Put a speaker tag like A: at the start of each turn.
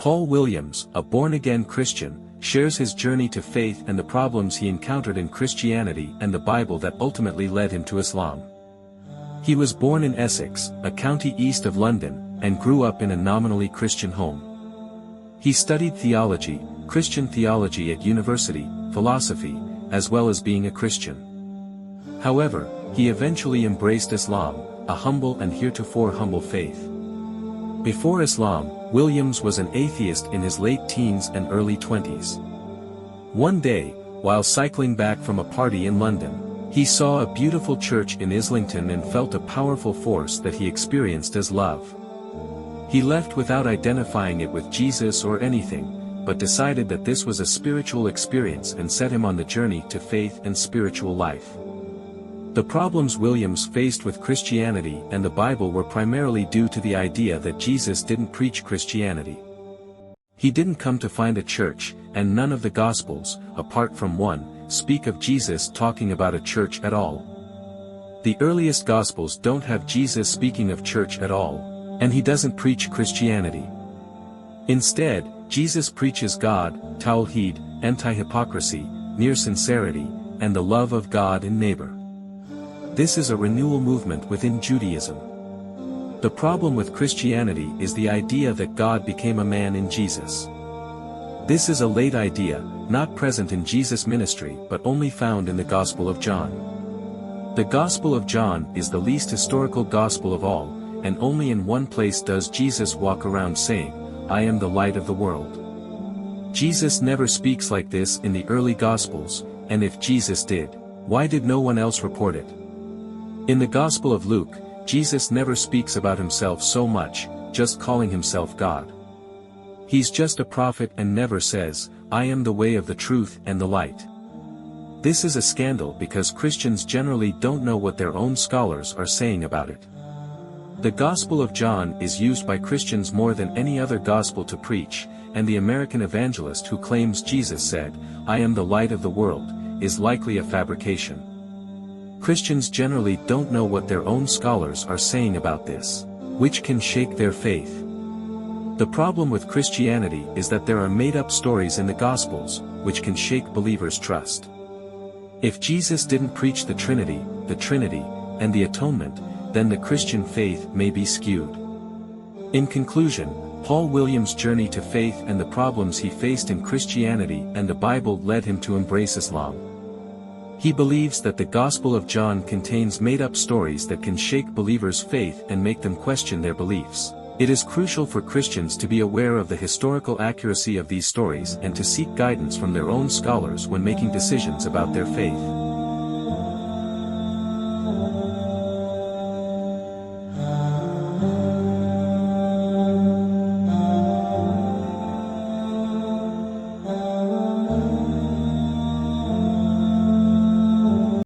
A: Paul Williams, a born-again Christian, shares his journey to faith and the problems he encountered in Christianity and the Bible that ultimately led him to Islam. He was born in Essex, a county east of London, and grew up in a nominally Christian home. He studied theology, Christian theology at university, philosophy, as well as being a Christian. However, he eventually embraced Islam, a humble and heretofore humble faith. Before Islam, Williams was an atheist in his late teens and early 20s. One day, while cycling back from a party in London, he saw a beautiful church in Islington and felt a powerful force that he experienced as love. He left without identifying it with Jesus or anything, but decided that this was a spiritual experience and set him on the journey to faith and spiritual life. The problems Williams faced with Christianity and the Bible were primarily due to the idea that Jesus didn't preach Christianity. He didn't come to find a church, and none of the Gospels, apart from one, speak of Jesus talking about a church at all. The earliest Gospels don't have Jesus speaking of church at all, and he doesn't preach Christianity. Instead, Jesus preaches God, tawhid, anti-hypocrisy, mere sincerity, and the love of God and neighbor. This is a renewal movement within Judaism. The problem with Christianity is the idea that God became a man in Jesus. This is a late idea, not present in Jesus' ministry but only found in the Gospel of John. The Gospel of John is the least historical gospel of all, and only in one place does Jesus walk around saying, "I am the light of the world." Jesus never speaks like this in the early Gospels, and if Jesus did, why did no one else report it? In the Gospel of Luke, Jesus never speaks about himself so much, just calling himself God. He's just a prophet and never says, "I am the way of the truth and the light." This is a scandal because Christians generally don't know what their own scholars are saying about it. The Gospel of John is used by Christians more than any other gospel to preach, and the American evangelist who claims Jesus said, "I am the light of the world," is likely a fabrication. Christians generally don't know what their own scholars are saying about this, which can shake their faith. The problem with Christianity is that there are made-up stories in the Gospels, which can shake believers' trust. If Jesus didn't preach the Trinity, and the atonement, then the Christian faith may be skewed. In conclusion, Paul Williams' journey to faith and the problems he faced in Christianity and the Bible led him to embrace Islam. He believes that the Gospel of John contains made-up stories that can shake believers' faith and make them question their beliefs. It is crucial for Christians to be aware of the historical accuracy of these stories and to seek guidance from their own scholars when making decisions about their faith.